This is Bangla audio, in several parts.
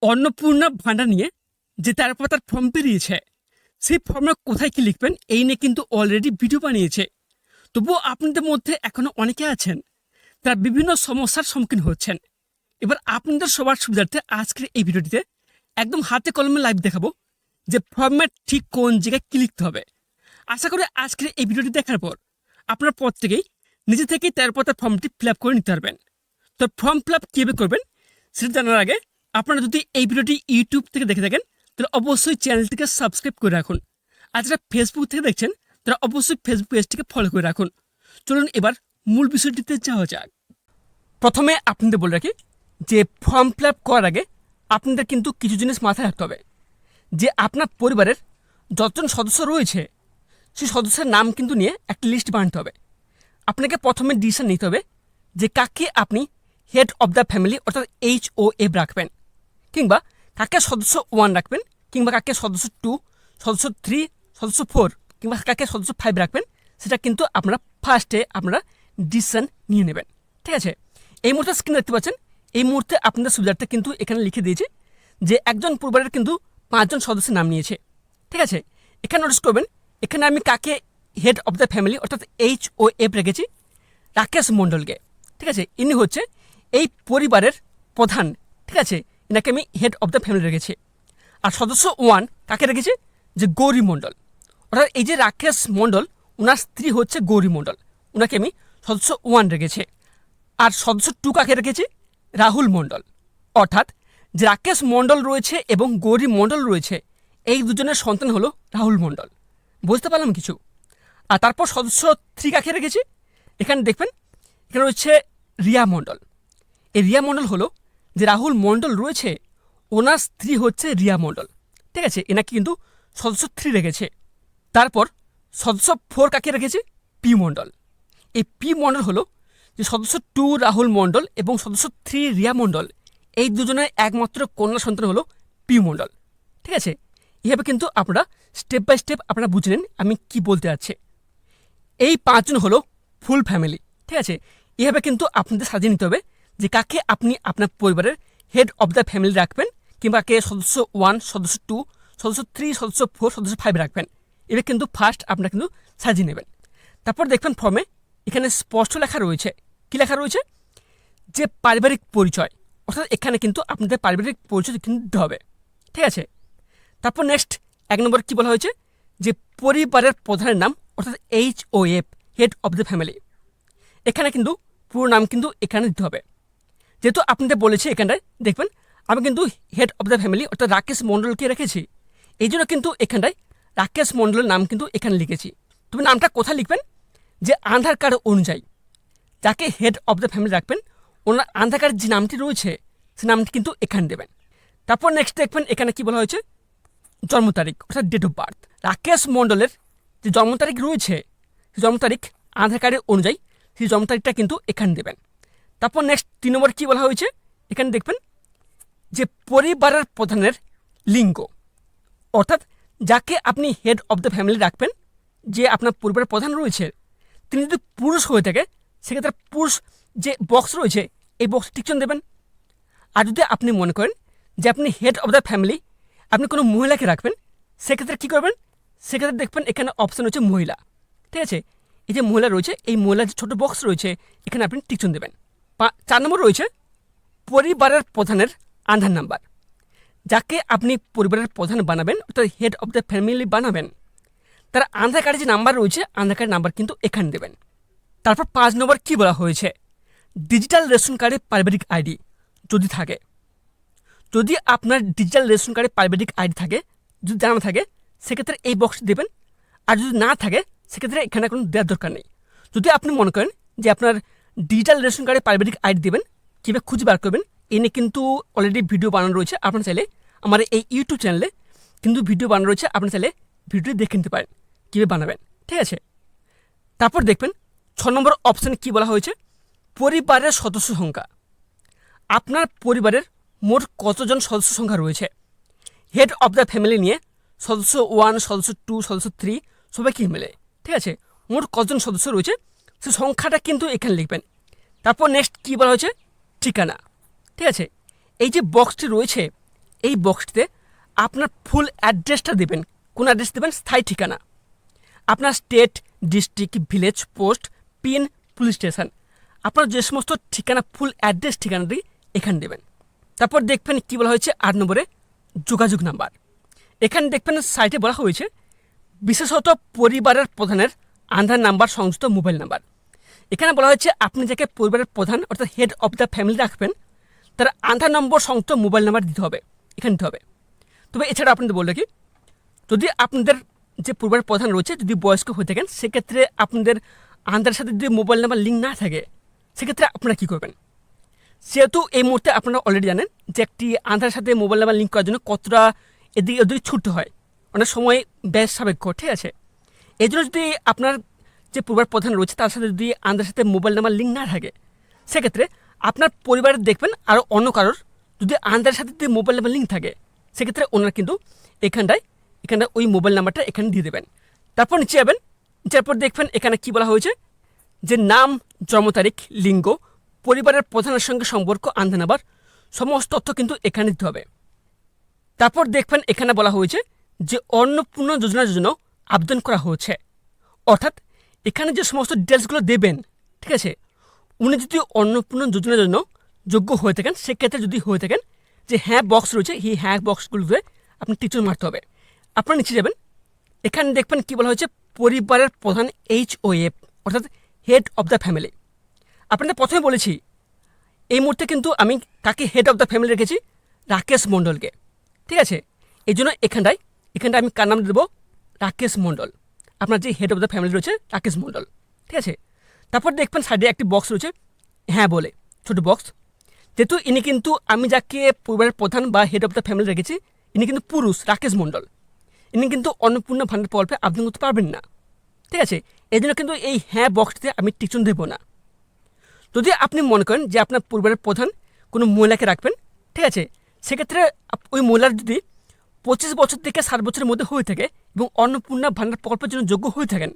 অন্নপূর্ণা ভান্ডার নিয়ে যে 13 পাতার ফর্ম বেরিয়েছে, সেই ফর্মে কোথায় কি লিখবেন এই নিয়ে কিন্তু অলরেডি ভিডিও বানিয়েছে। তবুও আপনাদের মধ্যে এখনো অনেকে আছেন তারা বিভিন্ন সমস্যার সম্মুখীন হচ্ছেন। এবার আপনাদের সবার সুবিধার্থে আজকের এই ভিডিওটিতে একদম হাতে কলমে লাইভ দেখাবো যে ফর্মের ঠিক কোন জায়গায় কি লিখতে হবে। আশা করি আজকের এই ভিডিওটি দেখার পর আপনার প্রত্যেকেই নিজে থেকেই 13 পাতার ফর্মটি ফিল আপ করে নিতে পারবেন। তো ফর্ম ফিল আপ কীভাবে করবেন সেটা জানার আগে আপনারা যদি এই ভিডিওটি ইউটিউব থেকে দেখে থাকেন তাহলে অবশ্যই চ্যানেলটিকে সাবস্ক্রাইব করে রাখুন। আর যারা ফেসবুক থেকে দেখছেন তারা অবশ্যই ফেসবুক পেজটিকে ফলো করে রাখুন। চলুন এবার মূল বিষয়টিতে যাওয়া যাক। প্রথমে আপনাদের বলে রাখি যে ফর্ম ফিল আপ করার আগে আপনাদের কিন্তু কিছু জিনিস মাথায় রাখতে হবে। যে আপনার পরিবারের যতজন সদস্য রয়েছে সেই সদস্যের নাম কিন্তু নিয়ে একটা লিস্ট বানাতে হবে। আপনাকে প্রথমে ডিসিশন নিতে হবে যে কাকে আপনি হেড অফ দ্য ফ্যামিলি অর্থাৎ HOF রাখবেন, কিংবা কাকে সদস্য 1 রাখবেন, কিংবা কাকে সদস্য 2, সদস্য 3, সদস্য 4, কিংবা কাকে সদস্য 5 রাখবেন। সেটা কিন্তু আপনারা ফার্স্টে আপনারা ডিসিশন নিয়ে নেবেন। ঠিক আছে, এই মুহূর্তে স্ক্রিন দেখতে পাচ্ছেন, এই মুহূর্তে আপনাদের সুবিধার্থে কিন্তু এখানে লিখে দিয়েছে যে একজন পরিবারের কিন্তু 5 জন সদস্যের নাম নিয়েছে। ঠিক আছে, এখানে নোটিস করবেন এখানে আমি কাকে হেড অফ দ্য ফ্যামিলি অর্থাৎ HOF রেখেছি, রাকেশ মণ্ডলকে। ঠিক আছে, ইনি হচ্ছে এই পরিবারের প্রধান। ঠিক আছে, এনাকে আমি হেড অফ দ্য ফ্যামিলি রেখেছি। আর সদস্য 1 কাকে রেখেছি, যে গৌরী মণ্ডল। অর্থাৎ এই যে রাকেশ মণ্ডল, ওনার স্ত্রী হচ্ছে গৌরী মণ্ডল, ওনাকে আমি সদস্য 1 রেখেছি। আর সদস্য 2 কাকে রেখেছি, রাহুল মণ্ডল। অর্থাৎ যে রাকেশ মণ্ডল রয়েছে এবং গৌরী মণ্ডল রয়েছে, এই দুজনের সন্তান হলো রাহুল মণ্ডল। বুঝতে পারলাম কিছু? আর তারপর সদস্য 3 কাকে রেখেছি, এখানে দেখবেন এখানে রয়েছে রিয়া মণ্ডল। এই রিয়া মণ্ডল হলো যে রাহুল মণ্ডল রয়েছে, ওনার স্ত্রী হচ্ছে রিয়া মণ্ডল। ঠিক আছে, এনাকে কিন্তু সদস্য 3 রেখেছে। তারপর সদস্য 4 কাকে রেখেছে, পি মণ্ডল। এই পি মণ্ডল হলো যে সদস্য 2 রাহুল মণ্ডল এবং সদস্য 3 রিয়া মণ্ডল, এই দুজনের একমাত্র কন্যা সন্তান হলো পি মণ্ডল। ঠিক আছে, এভাবে কিন্তু আপনারা স্টেপ বাই স্টেপ আপনারা বুঝে নেন আমি কি বলতে যাচ্ছি। এই 5 জন হলো ফুল ফ্যামিলি। ঠিক আছে, এভাবে কিন্তু আপনাদের সাজিয়ে নিতে হবে যে কাকে আপনি আপনার পরিবারের হেড অফ দ্য ফ্যামিলি রাখবেন, কিংবা কাকে সদস্য 1, সদস্য 2, সদস্য 3, সদস্য 4, সদস্য 5 রাখবেন। এবার কিন্তু ফার্স্ট আপনারা কিন্তু সাজিয়ে নেবেন। তারপর দেখবেন ফর্মে এখানে স্পষ্ট লেখা রয়েছে, কি লেখা রয়েছে, যে পারিবারিক পরিচয়। অর্থাৎ এখানে কিন্তু আপনাদের পারিবারিক পরিচয় কিন্তু দিতে হবে। ঠিক আছে, তারপর নেক্সট 1 নম্বর কি বলা হয়েছে, যে পরিবারের প্রধানের নাম অর্থাৎ HOF, head of the family. এখানে কিন্তু পুরো নাম কিন্তু এখানে দিতে হবে। যেহেতু আপনাদের বলেছি এখানটায় দেখবেন আমি কিন্তু হেড অফ দ্য ফ্যামিলি অর্থাৎ রাকেশ মণ্ডলকে রেখেছি, এই জন্য কিন্তু এখানটায় রাকেশ মণ্ডলের নাম কিন্তু এখানে লিখেছি। তবে নামটা কোথায় লিখবেন, যে আধার কার্ড অনুযায়ী যাকে হেড অফ দ্য ফ্যামিলি রাখবেন ওনার আধার কার্ডের যে নামটি রয়েছে সেই নামটি কিন্তু এখানে দেবেন। তারপর নেক্সট দেখবেন এখানে কি বলা হয়েছে, জন্ম তারিখ অর্থাৎ ডেট অফ বার্থ। রাকেশ মণ্ডলের যে জন্ম তারিখ রয়েছে সেই জন্ম তারিখ আধার কার্ডের অনুযায়ী সেই জন্ম তারিখটা কিন্তু এখানে দেবেন। তারপর নেক্সট 3 নম্বর কী বলা হয়েছে, এখানে দেখবেন যে পরিবারের প্রধানের লিঙ্গ। অর্থাৎ যাকে আপনি হেড অফ দ্য ফ্যামিলি রাখবেন, যে আপনার পরিবারের প্রধান রয়েছে, তিনি যদি পুরুষ হয়ে থাকে সেক্ষেত্রে পুরুষ যে বক্স রয়েছে এই বক্স টিকচন দেবেন। আর যদি আপনি মনে করেন যে আপনি হেড অফ দ্য ফ্যামিলি আপনি কোনো মহিলাকে রাখবেন, সেক্ষেত্রে কী করবেন, সেক্ষেত্রে দেখবেন এখানে অপশান হচ্ছে মহিলা। ঠিক আছে, এই যে মহিলা রয়েছে এই মহিলার যে ছোটো বক্স রয়েছে এখানে আপনি টিকচন দেবেন। 4 নম্বর রয়েছে পরিবারের প্রধানের আধার নাম্বার। যাকে আপনি পরিবারের প্রধান বানাবেন অর্থাৎ হেড অফ দ্য ফ্যামিলি বানাবেন, তার আধার কার্ডের যে নাম্বার রয়েছে আধার কার্ড নাম্বার কিন্তু এখানে দেবেন। তারপর 5 নম্বর কী বলা হয়েছে, ডিজিটাল রেশন কার্ডে পারিবারিক আইডি যদি থাকে। যদি আপনার ডিজিটাল রেশন কার্ডে পারিবারিক আইডি থাকে, যদি জানা থাকে সেক্ষেত্রে এই বক্স দেবেন। আর যদি না থাকে সেক্ষেত্রে এখানে কোনো দেওয়ার দরকার নেই। যদি আপনি মনে করেন যে আপনার ডিজিটাল রেশন কার্ডে পারিবারিক আইডি দেবেন, কীভাবে খুঁজে বার করবেন এ নিয়ে কিন্তু অলরেডি ভিডিও বানানো রয়েছে। আপনার চাইলে আমার এই ইউটিউব চ্যানেলে কিন্তু ভিডিও বানানো রয়েছে, আপনার চাইলে ভিডিওটি দেখে নিতে পারেন কীভাবে বানাবেন। ঠিক আছে, তারপর দেখবেন 6 নম্বর অপশানে কী বলা হয়েছে, পরিবারের সদস্য সংখ্যা। আপনার পরিবারের মোট কতজন সদস্য সংখ্যা রয়েছে, হেড অফ দ্য ফ্যামিলি নিয়ে সদস্য 1, সদস্য 2, সদস্য 3 সবাইকে মিলে। ঠিক আছে, মোট কতজন সদস্য রয়েছে সেই সংখ্যাটা কিন্তু এখানে লিখবেন। তারপর নেক্সট কী বলা হয়েছে, ঠিকানা। ঠিক আছে, এই যে বক্সটি রয়েছে এই বক্সটিতে আপনার ফুল অ্যাড্রেসটা দেবেন। কোন অ্যাড্রেস দেবেন? স্থায়ী ঠিকানা, আপনার state, district, village, post, pin, police station, আপনার যে সমস্ত ঠিকানা, ফুল অ্যাড্রেস ঠিকানাটি এখানে দেবেন। তারপর দেখবেন কী বলা হয়েছে 8 নম্বরে যোগাযোগ নাম্বার। এখানে দেখবেন সাইটে বলা হয়েছে বিশেষত পরিবারের প্রধানের আধার নাম্বার সংযুক্ত মোবাইল নাম্বার। এখানে বলা হয়েছে আপনি যাকে পরিবারের প্রধান অর্থাৎ হেড অফ দ্য ফ্যামিলি রাখবেন তার আধার নম্বর সংযুক্ত মোবাইল নাম্বার দিতে হবে, এখানে দিতে হবে। তবে এছাড়া আপনাদের বললে কি, যদি আপনাদের যে পরিবারের প্রধান রয়েছে যদি বয়স্ক হয়ে থাকেন সেক্ষেত্রে আপনাদের আধারের সাথে যদি মোবাইল নাম্বার লিঙ্ক না থাকে সেক্ষেত্রে আপনারা কী করবেন? সেহেতু এই মুহূর্তে আপনারা অলরেডি জানেন যে একটি আধারের সাথে মোবাইল নাম্বার লিঙ্ক করার জন্য কতটা এদিকে ওদিকে ছুটতে হয়, অনেক সময় ব্যয় সাপেক্ষ, ঠিক আছে। এই জন্য যদি আপনার যে পরিবার প্রধান রয়েছে তার সাথে যদি আধারের সাথে মোবাইল নাম্বার লিঙ্ক না থাকে সেক্ষেত্রে আপনার পরিবারের দেখবেন আরও অন্য কারোর যদি আধারের সাথে যদি মোবাইল নাম্বার লিঙ্ক থাকে সেক্ষেত্রে ওনারা কিন্তু এখানটায় ওই মোবাইল নাম্বারটা এখানে দিয়ে দেবেন। তারপর নিচে যাবেন, যারপর দেখবেন এখানে কি বলা হয়েছে যে নাম, জন্ম তারিখ, লিঙ্গ, পরিবারের প্রধানের সঙ্গে সম্পর্ক, আধার নাম্বার, সমস্ত তথ্য কিন্তু এখানে দিতে হবে। তারপর দেখবেন এখানে বলা হয়েছে যে অন্নপূর্ণা যোজনার জন্য আবেদন করা হয়েছে, অর্থাৎ এখানে যে সমস্ত ডিটেলসগুলো দেবেন, ঠিক আছে, উনি যদি অন্নপূর্ণা যোজনার জন্য যোগ্য হয়ে থাকেন সেক্ষেত্রে যদি হয়ে থাকেন যে হ্যাঁ বক্স রয়েছে এই হ্যাঁ বক্সগুলোতে আপনি টিচন মারতে হবে। আপনারা নিচে যাবেন, এখানে দেখবেন কী বলা হয়েছে পরিবারের প্রধান HOF অর্থাৎ হেড অফ দ্য ফ্যামিলি। আপনাদের প্রথমে বলেছি এই মুহূর্তে কিন্তু আমি কাকে হেড অফ দ্য ফ্যামিলি রেখেছি? রাকেশ মণ্ডলকে, ঠিক আছে। এই জন্য এখানটায় আমি কার নাম দেবো? রাকেশ মণ্ডল, আপনার যে হেড অফ দ্য ফ্যামিলি রয়েছে রাকেশ মণ্ডল, ঠিক আছে। তারপর দেখবেন সাইডে একটি বক্স রয়েছে হ্যাঁ বলে, ছোটো বক্স। যেহেতু ইনি কিন্তু আমি যাকে পরিবারের প্রধান বা হেড অফ দ্য ফ্যামিলি রেখেছি ইনি কিন্তু পুরুষ, রাকেশ মণ্ডল, ইনি কিন্তু অন্নপূর্ণা ভান্ডার প্রকল্পে আবেদন করতে পারবেন না, ঠিক আছে। এই জন্য কিন্তু এই হ্যাঁ বক্সটিতে আমি টিচন দেবো না। যদি আপনি মনে করেন যে আপনার পরিবারের প্রধান কোনো মহিলাকে রাখবেন, ঠিক আছে, সেক্ষেত্রে ওই মহিলার যদি 25 বছর থেকে 60 বছরের মধ্যে হয়ে থাকে এবং অন্নপূর্ণা ভান্ডার প্রকল্পের জন্য যোগ্য হয়ে থাকেন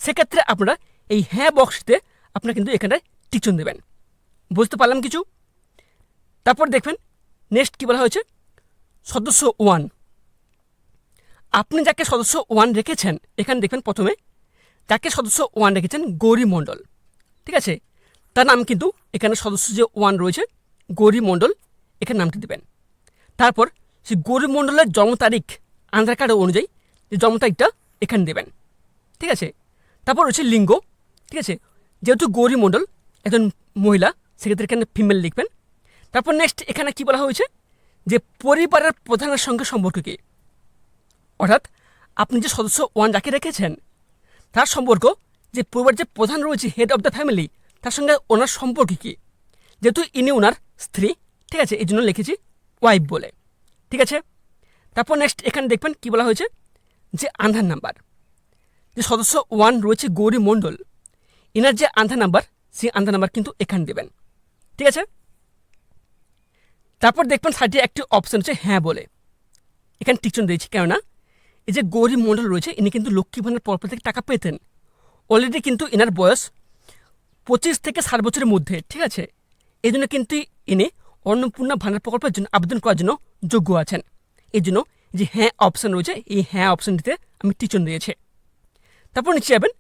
সেক্ষেত্রে আপনারা এই হ্যাঁ বক্সটিতে আপনারা কিন্তু এখানটায় টিচন দেবেন। বুঝতে পারলাম কিছু? তারপর দেখবেন নেক্সট কী বলা হয়েছে সদস্য 1। আপনি যাকে সদস্য 1 রেখেছেন এখানে দেখবেন প্রথমে যাকে সদস্য 1 রেখেছেন গৌরী মণ্ডল, ঠিক আছে, তার নাম কিন্তু এখানে সদস্য যে 1 রয়েছে গৌরী মণ্ডল এখানে নামটি দেবেন। তারপর সেই গৌরী মণ্ডলের জন্ম তারিখ আধার কার্ড অনুযায়ী যে জন্ম তারিখটা এখানে দেবেন, ঠিক আছে। তারপর রয়েছে লিঙ্গ, ঠিক আছে, যেহেতু গৌরী মণ্ডল একজন মহিলা সেক্ষেত্রে এখানে ফিমেল লিখবেন। তারপর নেক্সট এখানে কি বলা হয়েছে যে পরিবারের প্রধানের সঙ্গে সম্পর্ক কী, অর্থাৎ আপনি যে সদস্য 1 যাকে রেখেছেন তার সম্পর্ক যে পরিবারের যে প্রধান রয়েছে হেড অফ দ্য ফ্যামিলি তার সঙ্গে ওনার সম্পর্ক কী, যেহেতু ইনি ওনার স্ত্রী, ঠিক আছে, এই জন্য লিখেছি ওয়াইফ বলে, ঠিক আছে। তারপর নেক্সট এখানে দেখবেন কি বলা হয়েছে যে আধার নাম্বার, যে সদস্য 1 রয়েছে গৌরী মণ্ডল ইনার যে আধার নাম্বার সেই আধার নাম্বার কিন্তু এখানে দেবেন, ঠিক আছে। তারপর দেখবেন সাইডে একটি অপশান হচ্ছে হ্যাঁ বলে, এখানে টিকচন দিয়েছি কেননা এই যে গৌরী মণ্ডল রয়েছে ইনি কিন্তু লক্ষ্মী ভান্ডার প্রকল্প থেকে টাকা পেতেন, অলরেডি কিন্তু ইনার বয়স 25 থেকে 60 বছরের মধ্যে, ঠিক আছে। এই জন্য কিন্তু ইনি অন্নপূর্ণা ভান্ডার প্রকল্পের জন্য আবেদন করার জন্য যোগ্য আছেন। এই জন্য যে হ্যাঁ অপশান রয়েছে এই হ্যাঁ অপশানটিতে আমি টিচন দিয়েছি। তারপর নিচে যাবেন,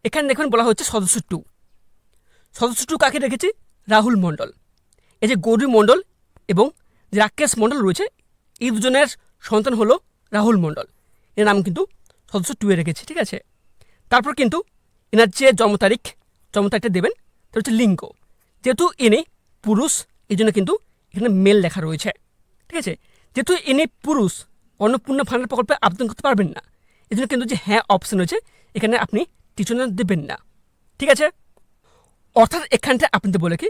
এখানে দেখুন বলা হচ্ছে সদস্য 2। সদস্য 2 কাকে রেখেছি? রাহুল মণ্ডল। এই যে গৌরী মণ্ডল এবং যে রাকেশ মণ্ডল রয়েছে এই দুজনের সন্তান হলো রাহুল মণ্ডল, এর নাম কিন্তু সদস্য 2 রেখেছি, ঠিক আছে। তারপর কিন্তু এনার যে জন্ম তারিখটা দেবেন, তার হচ্ছে লিঙ্গ, যেহেতু ইনি পুরুষ এই জন্য কিন্তু এখানে মেল লেখা রয়েছে, ঠিক আছে। যেহেতু ইনি পুরুষ অন্নপূর্ণা ভান্ডার প্রকল্পে আবেদন করতে পারবেন না এই জন্য কিন্তু যে হ্যাঁ অপশান রয়েছে এখানে আপনি টিচন দেবেন না, ঠিক আছে। অর্থাৎ এখানটা আপনাদের বলে কি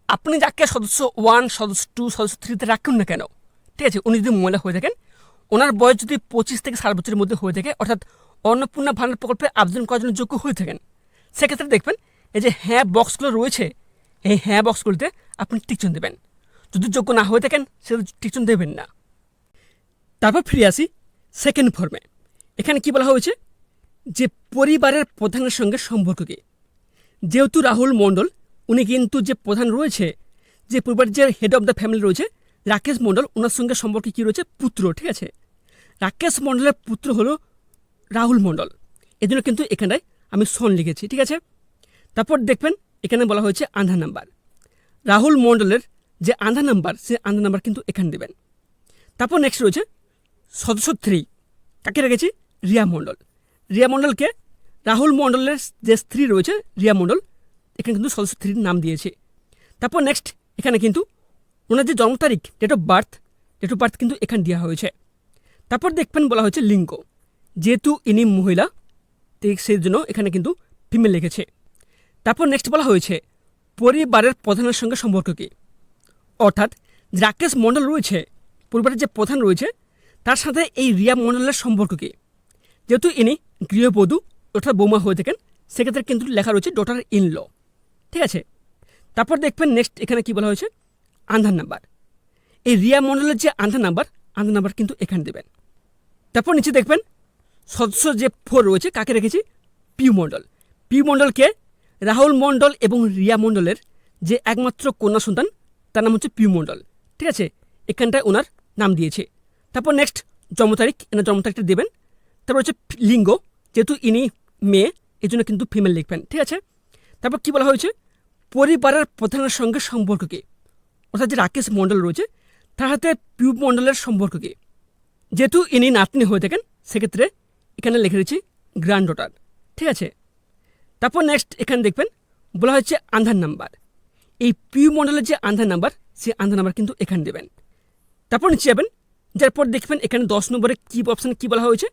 আপনি যাকে সদস্য 1, সদস্য 2, সদস্য 3-তে রাখুন না কেন, ঠিক আছে, উনি যদি মহিলা হয়ে থাকেন ওনার বয়স যদি 25 থেকে 60 বছরের মধ্যে হয়ে থাকে অর্থাৎ অন্নপূর্ণা ভান্ডার প্রকল্পে আবেদন করার জন্য যোগ্য হয়ে থাকেন সেক্ষেত্রে দেখবেন এই যে হ্যাঁ বক্সগুলো রয়েছে এই হ্যাঁ বক্সগুলোতে আপনি টিকচন দেবেন। যদি যোগ্য না হয়ে থাকেন সেটা টিকচন দেবেন না। তারপর ফিরে আসি সেকেন্ড ফর্মে। এখানে কি বলা হয়েছে যে পরিবারের প্রধানের সঙ্গে সম্পর্ক কী, যেহেতু রাহুল মণ্ডল উনি কিন্তু যে প্রধান রয়েছে যে পরিবারের যে হেড অফ দ্য ফ্যামিলি রয়েছে রাকেশ মণ্ডল, ওনার সঙ্গে সম্পর্কে কী রয়েছে? পুত্র। ঠিক আছে, রাকেশ মণ্ডলের পুত্র হলো রাহুল মণ্ডল, এজন্য কিন্তু এখানটায় আমি সন লিখেছি। ঠিক আছে, তারপর দেখবেন এখানে বলা হয়েছে আধার নাম্বার। রাহুল মণ্ডলের যে আধার নাম্বার, সে আধার নাম্বার কিন্তু এখানে দেবেন। তারপর নেক্সট রয়েছে সদস্য 3, কাকে রেখেছি? রিয়া মণ্ডল। রিয়া মণ্ডলকে রাহুল মণ্ডলের যে স্ত্রী রয়েছে রিয়া মণ্ডল, এখানে কিন্তু সদস্য 3 নাম দিয়েছে। তারপর নেক্সট এখানে কিন্তু ওনার যে জন্ম তারিখ, ডেট অফ বার্থ কিন্তু এখানে দেওয়া হয়েছে। তারপর দেখবেন বলা হয়েছে লিঙ্গ, যেহেতু ইনি মহিলা সেই জন্য এখানে কিন্তু ফিমেল লিখেছে। তারপর নেক্সট বলা হয়েছে পরিবারের প্রধানের সঙ্গে সম্পর্ক কী, অর্থাৎ রাকেশ মণ্ডল রয়েছে, পরিবারের যে প্রধান রয়েছে তার সাথে এই রিয়া মণ্ডলের সম্পর্ক কী। যেহেতু ইনি গৃহবধূ অর্থাৎ বৌমা হয়ে থাকেন, সেক্ষেত্রে কিন্তু লেখা রয়েছে ডটার ইন ল। ঠিক আছে, তারপর দেখবেন নেক্সট এখানে কি বলা হয়েছে আধার নাম্বার। এই রিয়া মণ্ডলের যে আধার নাম্বার কিন্তু এখানে দেবেন। তারপর নিচে দেখবেন সদস্য যে 4 রয়েছে, কাকে রেখেছি? পিউ মণ্ডল। পিউ মণ্ডলকে রাহুল মণ্ডল এবং রিয়া মণ্ডলের যে একমাত্র কন্যা সন্তান, তার নাম হচ্ছে পিউ মণ্ডল। ঠিক আছে, এখানটায় ওনার নাম দিয়েছে। তারপর নেক্সট জন্ম তারিখটা দেবেন। তারপর হচ্ছে লিঙ্গ, যেহেতু ইনি মেয়ে এই জন্য কিন্তু ফিমেল লিখবেন। ঠিক আছে, তারপর কি বলা হয়েছে পরিবারের প্রধানের সঙ্গে সম্পর্ক কী, অর্থাৎ যে রাকেশ মণ্ডল রয়েছে তার হাতে পিউ মণ্ডলের সম্পর্ক কী। যেহেতু ইনি নাতনি হয়ে থাকেন, সেক্ষেত্রে এখানে লিখে দিচ্ছি গ্র্যান্ড ডটার। ঠিক আছে, তারপর নেক্সট এখানে দেখবেন বলা হচ্ছে আধার নাম্বার। এই পিউ মণ্ডলের যে আধার নাম্বার, সেই আধার নাম্বার কিন্তু এখানে দেবেন। তারপর নিচে যাবেন, যার পর দেখবেন এখানে 10 নম্বরে কি অপশানে কী বলা হয়েছে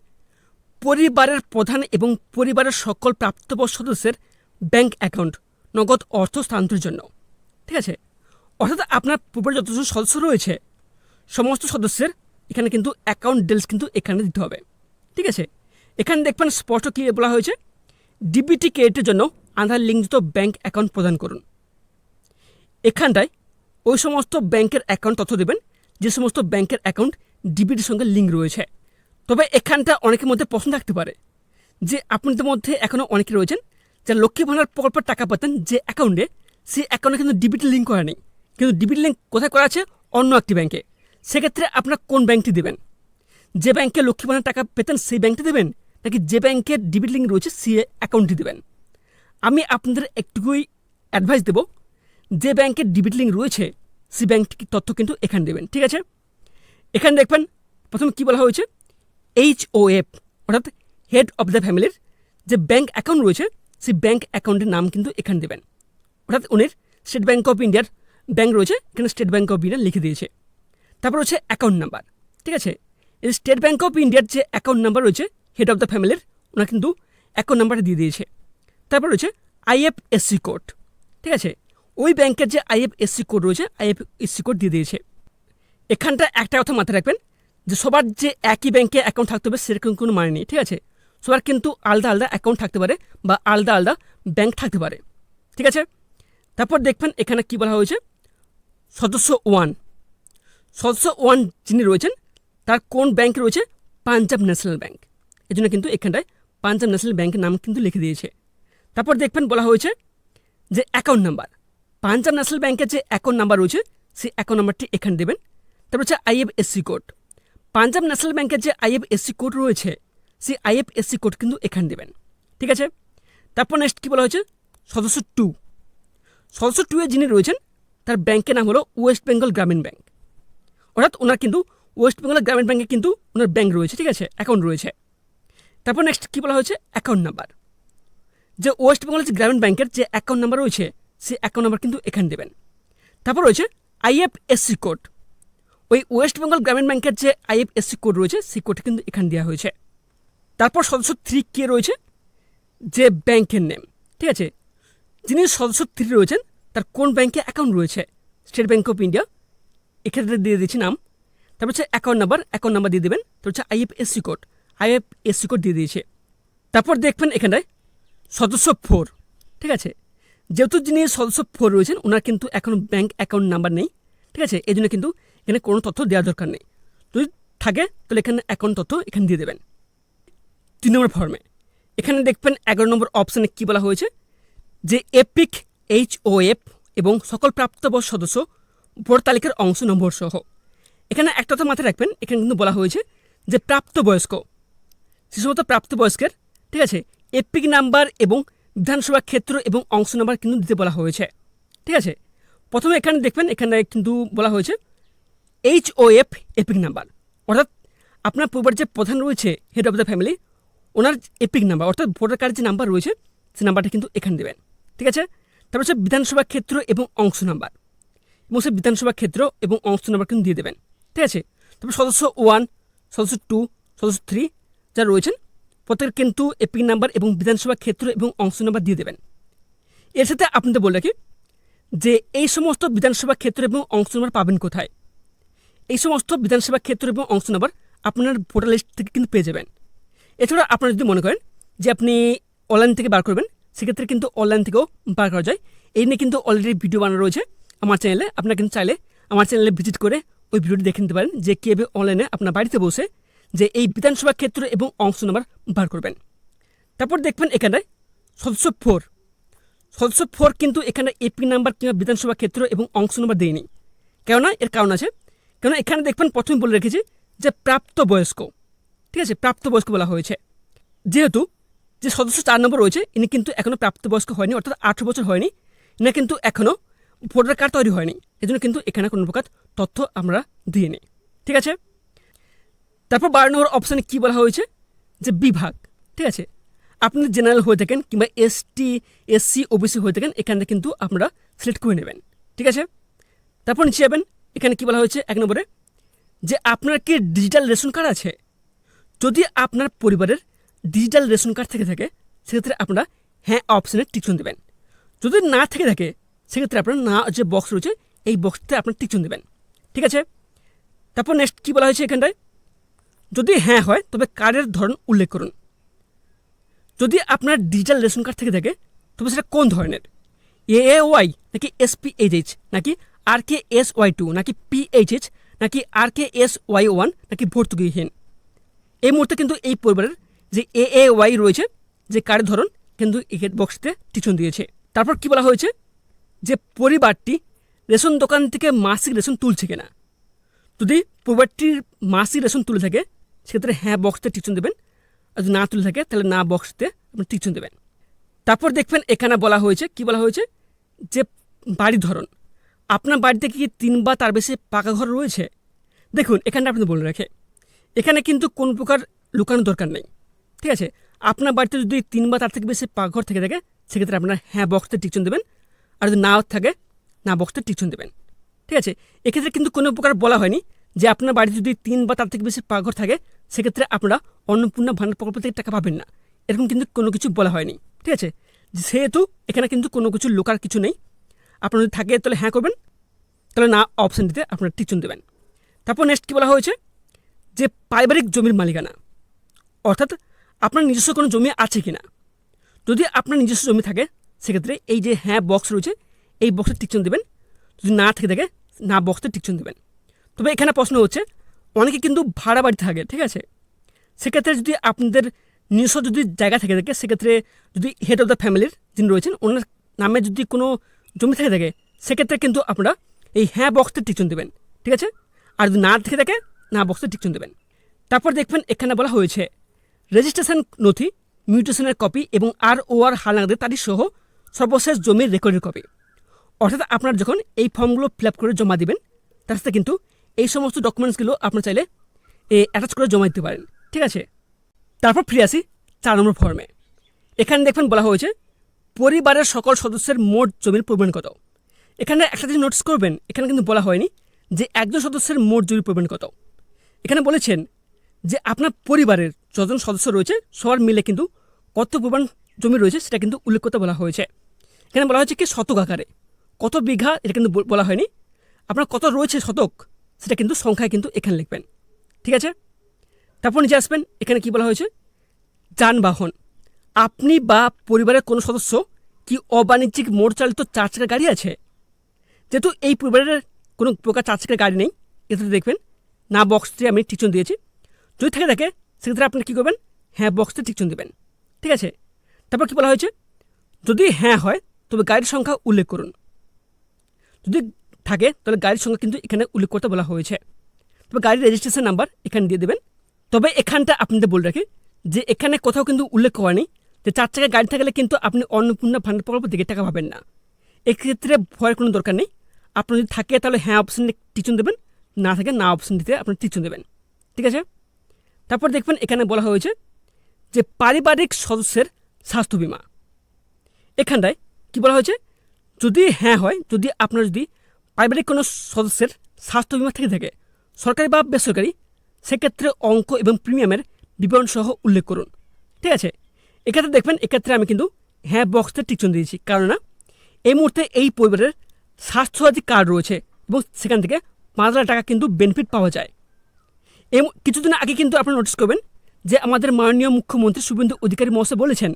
পরিবারের প্রধান এবং পরিবারের সকল প্রাপ্তবয়স্ক সদস্যের ব্যাংক অ্যাকাউন্ট নগদ অর্থ স্থানান্তরের জন্য। ঠিক আছে, অর্থাৎ আপনার পরিবারের যত সদস্য রয়েছে সমস্ত সদস্যের এখানে কিন্তু অ্যাকাউন্ট ডিটেলস কিন্তু এখানে দিতে হবে। ঠিক আছে, এখানে দেখবেন স্পষ্ট কি বলা হয়েছে ডিবিটি ক্রেডিটের জন্য আধার লিঙ্কযুক্ত ব্যাংক অ্যাকাউন্ট প্রদান করুন। এখানটায় ওই সমস্ত ব্যাংকের অ্যাকাউন্ট তথ্য দেবেন যে সমস্ত ব্যাংকের অ্যাকাউন্ট ডিবিটির সঙ্গে লিঙ্ক রয়েছে। তবে এখানটা অনেকের মধ্যে প্রশ্ন থাকতে পারে যে আপনাদের মধ্যে এখনও অনেকে রয়েছেন যারা লক্ষ্মী ভাণ্ডার প্রকল্পের টাকা পাতেন যে অ্যাকাউন্টে, সেই অ্যাকাউন্টে কিন্তু ডিবিটি লিঙ্ক করা নেই, কিন্তু ডিবিটি লিঙ্ক কোথায় করা আছে? অন্য একটি ব্যাংকে। সেক্ষেত্রে আপনার কোন ব্যাংকটি দেবেন? যে ব্যাংকে লক্ষ্মী ভাণ্ডার টাকা পেতেন সেই ব্যাংকটি দেবেন, নাকি যে ব্যাংকের ডিবিটি লিঙ্ক রয়েছে সেই অ্যাকাউন্টটি দেবেন? আমি আপনাদের একটুকুই অ্যাডভাইস দেব, যে ব্যাংকের ডিবিটি লিঙ্ক রয়েছে সেই ব্যাংকটির তথ্য কিন্তু এখানে দেবেন। ঠিক আছে, এখানে দেখবেন প্রথমে কী বলা হয়েছে HOF অর্থাৎ হেড অফ দ্য ফ্যামিলির যে ব্যাংক অ্যাকাউন্ট রয়েছে সেই ব্যাংক অ্যাকাউন্টের নাম কিন্তু এখানে দেবেন। অর্থাৎ উনির স্টেট ব্যাংক অফ ইন্ডিয়ার ব্যাংক রয়েছে, এখানে স্টেট ব্যাংক অফ ইন্ডিয়া লিখে দিয়েছে। তারপর হচ্ছে অ্যাকাউন্ট নাম্বার। ঠিক আছে, এই স্টেট ব্যাংক অফ ইন্ডিয়ার যে অ্যাকাউন্ট নাম্বার রয়েছে হেড অফ দ্য ফ্যামিলির, ওনার কিন্তু অ্যাকাউন্ট নাম্বারটা দিয়ে দিয়েছে। তারপর রয়েছে IFSC কোড। ঠিক আছে, ওই ব্যাংকের যে IFSC কোড রয়েছে IFSC কোড দিয়ে দিয়েছে। এখানটা একটা কথা মাথায় রাখবেন যে সবার যে একই ব্যাংকে অ্যাকাউন্ট থাকতে হবে সেরকম কোনো মানে নেই। ঠিক আছে, সবার কিন্তু আলাদা আলাদা অ্যাকাউন্ট থাকতে পারে বা আলাদা আলাদা ব্যাংক থাকতে পারে। ঠিক আছে, তারপর দেখবেন এখানে কি বলা হয়েছে সদস্য 1 যিনি রয়েছেন তার কোন ব্যাংক রয়েছে? Punjab national bank. এই জন্য কিন্তু এখানটায় পাঞ্জাব ন্যাশনাল ব্যাংকের নাম কিন্তু লিখে দিয়েছে। তারপর দেখবেন বলা হয়েছে যে অ্যাকাউন্ট নাম্বার, পাঞ্জাব ন্যাশনাল ব্যাংকের যে অ্যাকাউন্ট নাম্বার রয়েছে সেই অ্যাকাউন্ট নাম্বারটি এখানে দেবেন। তারপর হচ্ছে IFSC কোড, পাঞ্জাব ন্যাশনাল ব্যাংকের যে IFSC কোড রয়েছে সেই IFSC কোড কিন্তু এখানে দেবেন। ঠিক আছে, তারপর নেক্সট কী বলা হয়েছে সদস্য 2 এ যিনি রয়েছেন তার ব্যাংকের নাম হলো ওয়েস্ট বেঙ্গল গ্রামীণ ব্যাংক। অর্থাৎ ওনার কিন্তু ওয়েস্ট বেঙ্গল গ্রামীণ ব্যাংকে কিন্তু ওনার ব্যাংক রয়েছে। ঠিক আছে, অ্যাকাউন্ট রয়েছে। তারপর নেক্সট কী বলা হয়েছে অ্যাকাউন্ট নাম্বার, যে ওয়েস্ট বেঙ্গল যে গ্রামীণ ব্যাংকের যে অ্যাকাউন্ট নাম্বার রয়েছে সেই অ্যাকাউন্ট নাম্বার কিন্তু এখানে দেবেন। তারপর রয়েছে IFSC কোড, ওই ওয়েস্ট বেঙ্গল গ্রামীণ ব্যাংকের যে IFSC কোড রয়েছে সেই কোডটা কিন্তু এখানে দেওয়া হয়েছে। তারপর সদস্য 3 কে রয়েছে যে ব্যাংকের নেম। ঠিক আছে, যিনি সদস্য 3 রয়েছেন তার কোন ব্যাংকে অ্যাকাউন্ট রয়েছে? স্টেট ব্যাংক অফ ইন্ডিয়া, এক্ষেত্রে দিয়ে দিচ্ছি নাম। তারপর হচ্ছে অ্যাকাউন্ট নাম্বার দিয়ে দেবেন। তারপর হচ্ছে IFSC কোড দিয়ে দিয়েছে। তারপর দেখবেন এখানটায় সদস্য 4। ঠিক আছে, যেহেতু যিনি সদস্য 4 রয়েছেন ওনার কিন্তু এখনও ব্যাংক অ্যাকাউন্ট নাম্বার নেই। ঠিক আছে, এই জন্য কিন্তু এখানে কোনো তথ্য দেওয়ার দরকার নেই। যদি থাকে তাহলে এখানে অ্যাকাউন্ট তথ্য এখানে দিয়ে দেবেন। 3 নম্বর ফর্মে এখানে দেখবেন 11 নম্বর অপশানে কী বলা হয়েছে যে এপিক HOF এবং সকল প্রাপ্তবয়স্ক সদস্য ভোটার তালিকার অংশ নম্বর সহ এখানে একটা কথা মাথায় রাখবেন, এখানে কিন্তু বলা হয়েছে যে প্রাপ্তবয়স্ক, সে সমস্ত প্রাপ্তবয়স্কের, ঠিক আছে, এপিক নাম্বার এবং বিধানসভা ক্ষেত্র এবং অংশ নাম্বার কিন্তু দিতে বলা হয়েছে। ঠিক আছে, প্রথমে এখানে দেখবেন, এখানে কিন্তু বলা হয়েছে HOF এপিক নাম্বার, অর্থাৎ আপনার পরিবারের যে প্রধান রয়েছে, head of the family, owner epic number অর্থাৎ ভোটার কার্ডের যে নাম্বার রয়েছে সেই নাম্বারটা কিন্তু এখানে দেবেন। ঠিক আছে, তারপর হচ্ছে বিধানসভা ক্ষেত্র এবং অংশ নাম্বার, এবং সেই বিধানসভা ক্ষেত্র এবং অংশ নাম্বার কিন্তু দিয়ে দেবেন। ঠিক আছে, তারপর সদস্য 1, সদস্য 2, সদস্য 3 যারা রয়েছেন প্রত্যেকের কিন্তু এপিক নাম্বার এবং বিধানসভা ক্ষেত্র এবং অংশ নাম্বার দিয়ে দেবেন। এর সাথে আপনাদের বলে রাখি যে এই সমস্ত বিধানসভা ক্ষেত্র এবং অংশ নাম্বার পাবেন কোথায়। এই সমস্ত বিধানসভা ক্ষেত্র এবং অংশ নাম্বার আপনার ভোটার লিস্ট থেকে কিন্তু পেয়ে যাবেন। এছাড়া আপনারা যদি মনে করেন যে আপনি অনলাইন থেকে বার করবেন, সেক্ষেত্রে কিন্তু অনলাইন থেকেও বার করা যায়। এই নিয়ে কিন্তু অলরেডি ভিডিও বানানো রয়েছে আমার চ্যানেলে, আপনারা কিন্তু চাইলে আমার চ্যানেলে ভিজিট করে ওই ভিডিওটি দেখে নিতে পারেন যে কীভাবে অনলাইনে আপনার বাড়িতে বসে যে এই বিধানসভা ক্ষেত্র এবং অংশ নাম্বার বার করবেন। তারপর দেখবেন এখানে সদস্য 4, সদস্য 4 কিন্তু এখানে এপিক নাম্বার কিংবা বিধানসভা ক্ষেত্র এবং অংশ নাম্বার দেয়নি। কেননা এর কারণ আছে, কেননা এখানে দেখবেন প্রথমে বলে রেখেছি যে প্রাপ্তবয়স্ক। ঠিক আছে, প্রাপ্তবয়স্ক বলা হয়েছে, যেহেতু যে সদস্য 4 নম্বর রয়েছে ইনি কিন্তু এখনও প্রাপ্তবয়স্ক হয়নি, অর্থাৎ 18 বছর হয়নি, ইনি কিন্তু এখনও ভোটার কার্ড তৈরি হয়নি, এই জন্য কিন্তু এখানে কোনো প্রকার তথ্য আমরা দিয়ে নিই। ঠিক আছে, তারপর 12 নম্বর অপশানে কী বলা হয়েছে যে বিভাগ। ঠিক আছে, আপনি জেনারেল হয়ে থাকেন কিংবা ST SC OBC হয়ে থাকেন, এখানে কিন্তু আপনারা সিলেক্ট করে নেবেন। ঠিক আছে, তারপর নিচে যাবেন, এখানে কী বলা হয়েছে 1 নম্বরে যে আপনার কি ডিজিটাল রেশন কার্ড আছে। যদি আপনার পরিবারের ডিজিটাল রেশন কার্ড থেকে থাকে সেক্ষেত্রে আপনারা হ্যাঁ অপশানে টিকচন দেবেন। যদি না থেকে থাকে সেক্ষেত্রে আপনার না যে বক্স রয়েছে এই বক্সটাতে আপনার টিকচন দেবেন। ঠিক আছে, তারপর নেক্সট কী বলা হয়েছে এখানটায়, যদি হ্যাঁ হয় তবে কার্ডের ধরন উল্লেখ করুন। যদি আপনার ডিজিটাল রেশন কার্ড থেকে থাকে তবে সেটা কোন ধরনের, AAY নাকি SPHH নাকি RKSY2 নাকি PHH নাকি RKSY1 নাকি ভর্তুকিহীন। এই মুহূর্তে কিন্তু এই পরিবারের যে AAY রয়েছে যে কার্ডের ধরন কিন্তু এই বক্সটিতে টিকচন দিয়েছে। তারপর কি বলা হয়েছে যে পরিবারটি রেশন দোকান থেকে মাসিক রেশন তুলছে কিনা। যদি পরিবারটির মাসিক রেশন তুলে থাকে সেক্ষেত্রে হ্যাঁ বক্সতে টিকচন দেবেন, আর যদি না তুলে থাকে তাহলে না বক্সতে আপনি টিকচন দেবেন। তারপর দেখবেন এখানে বলা হয়েছে, কি বলা হয়েছে যে বাড়ির ধরন, আপনার বাড়িতে কি 3 বা তার বেশি পাকা ঘর রয়েছে। দেখুন এখানে আপনি বলে রাখে, এখানে কিন্তু কোনো প্রকার লুকানোর দরকার নেই। ঠিক আছে, আপনার বাড়িতে যদি 3 বা তার থেকে বেশি পাকঘর থেকে থাকে সেক্ষেত্রে আপনার হ্যাঁ বক্সতে টিকচন দেবেন, আর যদি না থাকে না বক্সতে টিকচন দেবেন। ঠিক আছে, এক্ষেত্রে কিন্তু কোনো প্রকার বলা হয়নি যে আপনার বাড়িতে যদি 3 বা তার থেকে বেশি পাকঘর থাকে সেক্ষেত্রে আপনারা অন্নপূর্ণা ভাণ্ডার প্রকল্প থেকে টাকা পাবেন না, এরকম কিন্তু কোনো কিছু বলা হয়নি। ঠিক আছে, সেহেতু এখানে কিন্তু কোনো কিছু লোকার কিছু নেই। আপনার যদি থাকে তাহলে হ্যাঁ করবেন, তাহলে না অপশানটিতে আপনারা টিকচন দেবেন। তারপর নেক্সট কী বলা হয়েছে যে পারিবারিক জমির মালিকানা, অর্থাৎ আপনার নিজস্ব কোনো জমি আছে কি না। যদি আপনার নিজস্ব জমি থাকে সেক্ষেত্রে এই যে হ্যাঁ বক্স রয়েছে এই বক্সে টিকচন দেবেন, যদি না থেকে থাকে না বক্সে টিকচন দেবেন। তবে এখানে প্রশ্ন হচ্ছে অনেকে কিন্তু ভাড়া বাড়ি থাকে। ঠিক আছে, সেক্ষেত্রে যদি আপনাদের নিজস্ব যদি জায়গা থেকে থাকে সেক্ষেত্রে যদি হেড অফ দ্য ফ্যামিলির যিনি রয়েছেন ওনার নামে যদি কোনো জমি থেকে থাকে সেক্ষেত্রে কিন্তু আপনারা এই হ্যাঁ বক্সে টিকচন দেবেন। ঠিক আছে, আর যদি না থেকে থাকে না বক্সে টিকচন দেবেন। তারপর দেখবেন এখানে বলা হয়েছে রেজিস্ট্রেশন নথি, মিউটেশনের কপি এবং ROR হালনাগাদের তারিখ সহ সর্বশেষ জমির রেকর্ডের কপি। অর্থাৎ আপনারা যখন এই ফর্মগুলো ফিল আপ করে জমা দিবেন তার সাথে কিন্তু এই সমস্ত ডকুমেন্টসগুলো আপনারা চাইলে অ্যাটাচ করে জমা দিতে পারেন। ঠিক আছে, তারপর ফিরে আসি 4 নম্বর ফর্মে। এখানে দেখবেন বলা হয়েছে পরিবারের সকল সদস্যের মোট জমির পরিমাণ কত। এখানে একটা জিনিস নোটিস করবেন, এখানে কিন্তু বলা হয়নি যে একজন সদস্যের মোট জমির পরিমাণ কত। এখানে বলেছেন যে আপনার পরিবারের যতজন সদস্য রয়েছে সবার মিলে কিন্তু কত পরিমাণ জমি রয়েছে সেটা কিন্তু উল্লেখ করতে বলা হয়েছে। এখানে বলা হয়েছে কি শতক আকারে, কত বিঘা এটা কিন্তু বলা হয়নি। আপনার কত রয়েছে শতক সেটা কিন্তু সংখ্যায় কিন্তু এখানে লিখবেন। ঠিক আছে, তারপর নিচে আসবেন, এখানে কি বলা হয়েছে যানবাহন, আপনি বা পরিবারের কোনো সদস্য কি অবাণিজ্যিক মোটর চালিত 4 চাকার গাড়ি আছে। যেহেতু এই পরিবারের কোনো প্রকার 4 চাকার গাড়ি নেই এতে দেখবেন না বক্সটি আমি টিকচন দিয়েছি। যদি থেকে থাকে সেক্ষেত্রে আপনি কী করবেন হ্যাঁ বক্সতে টিকচন দেবেন। ঠিক আছে, তারপর কী বলা হয়েছে যদি হ্যাঁ হয় তবে গাড়ির সংখ্যা উল্লেখ করুন। যদি থাকে তাহলে গাড়ির সংখ্যা কিন্তু এখানে উল্লেখ করতে বলা হয়েছে। তো তবে গাড়ির রেজিস্ট্রেশন নাম্বার এখানে দিয়ে দেবেন। তবে এখানটা আপনাদের বলে রাখি যে এখানে কোথাও কিন্তু উল্লেখ করা নেই যে 4 চাকার গাড়ি থাকলে কিন্তু আপনি অন্নপূর্ণা ভান্ডার প্রকল্প থেকে টাকা পাবেন না। এক্ষেত্রে ভয়ের কোনো দরকার নেই। আপনার যদি থাকে তাহলে হ্যাঁ অপশানে টিচুন দেবেন, না থাকে না অপশানটিতে আপনার টিচুন দেবেন। ঠিক আছে। তারপর দেখবেন এখানে বলা হয়েছে যে পারিবারিক সদস্যের স্বাস্থ্য বিমা। এখানটায় কী বলা হয়েছে, যদি হ্যাঁ হয়, যদি আপনার যদি পারিবারিক কোনো সদস্যের স্বাস্থ্য বিমা থেকে থাকে সরকারি বা বেসরকারি, সেক্ষেত্রে অঙ্ক এবং প্রিমিয়ামের বিবরণ সহ উল্লেখ করুন। ঠিক আছে। এক্ষেত্রে দেখবেন এক্ষেত্রে আমি কিন্তু হ্যাঁ বক্সতে টিকচন দিয়েছি, কারণ না এই মুহূর্তে এই পরিবারের স্বাস্থ্যসাথী কার্ড রয়েছে এবং সেখান থেকে 5,000 টাকা কিন্তু বেনিফিট পাওয়া যায়। কিছুদিন আগে কিন্তু আপনারা নোটিস করবেন যে আমাদের মাননীয় মুখ্যমন্ত্রী শুভেন্দু অধিকারী মহাশয় বলেছেন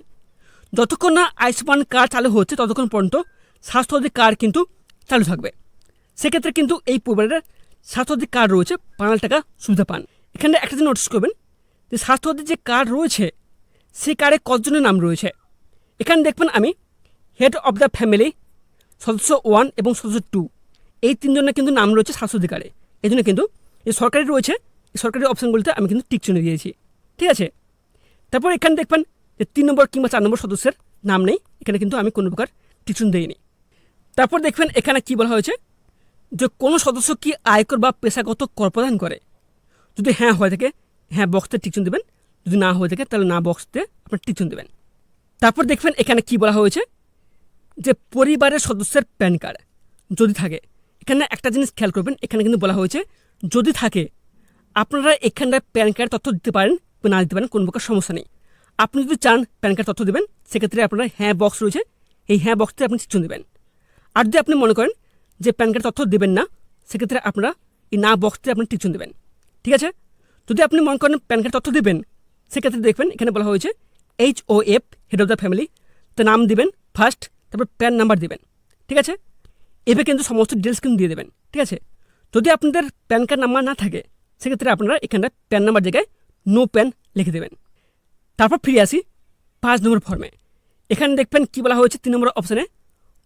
যতক্ষণ না আয়ুষ্মান কার্ড চালু হচ্ছে ততক্ষণ পর্যন্ত স্বাস্থ্যসাথী কার্ড কিন্তু চালু থাকবে। সেক্ষেত্রে কিন্তু এই পরিবারের স্বাস্থ্যসাথী কার্ড রয়েছে 5,000 টাকা সুবিধা পান। এখানে একটা দিন নোটিস করবেন যে স্বাস্থ্যসাথী যে কার্ড রয়েছে সেই কার্ডে কতজনের নাম রয়েছে। এখানে দেখবেন আমি হেড অফ দ্য ফ্যামিলি, সদস্য 1 এবং সদস্য 2 এই 3 জনের কিন্তু নাম রয়েছে স্বাস্থ্যসাথী কার্ডে। এই জন্য কিন্তু এই সরকারি রয়েছে, এই সরকারি অপশানগুলিতে আমি কিন্তু টিক চিহ্ন দিয়েছি। ঠিক আছে। তারপর এখানে দেখবেন যে 3 নম্বর কিংবা 4 নম্বর সদস্যের নাম নেই, এখানে কিন্তু আমি কোনো প্রকার টিক চিহ্ন দিইনি। তারপর দেখবেন এখানে কি বলা হয়েছে যে কোনো সদস্য কি আয়কর বা পেশাগত কর প্রদান করে। যদি হ্যাঁ হয়ে থাকে হ্যাঁ বক্সতে টিক চিহ্ন দেবেন, যদি না হয়ে থাকে তাহলে না বক্সতে আপনার টিক চিহ্ন দেবেন। তারপর দেখবেন এখানে কি বলা হয়েছে যে পরিবারের সদস্যের প্যান কার্ড যদি থাকে। এখানে একটা জিনিস খেয়াল করবেন, এখানে কিন্তু বলা হয়েছে যদি থাকে আপনারা এখানটায় প্যান কার্ড তথ্য দিতে পারেন বা না দিতে পারেন, কোনো প্রকার সমস্যা নেই। আপনি যদি চান প্যান কার্ড তথ্য দেবেন সেক্ষেত্রে আপনারা হ্যাঁ বক্স রয়েছে, এই হ্যাঁ বক্সতে আপনি টিক চিহ্ন দেবেন। আর যদি আপনি মনে করেন যে প্যান কার্ড তথ্য দেবেন না সেক্ষেত্রে আপনারা এই না বক্সতে আপনি টিক চিহ্ন দেবেন। ঠিক আছে। যদি আপনি মনে করেন প্যান কার্ড তথ্য দেবেন সেক্ষেত্রে দেখবেন এখানে বলা হয়েছে HOF head of the family, তো নাম দিবেন ফার্স্ট, তারপর প্যান নাম্বার দিবেন। ঠিক আছে। এভাবে কিন্তু সমস্ত ডিটেলস কিন্তু দিয়ে দেবেন। ঠিক আছে। যদি আপনাদের প্যান কার্ড নাম্বার না থাকে সেক্ষেত্রে আপনারা এখানটা প্যান নাম্বার জায়গায় নো প্যান লিখে দেবেন। তারপর ফিরে আসি 5 নম্বর ফর্মে। এখানে দেখবেন কি বলা হয়েছে 3 নম্বর অপশানে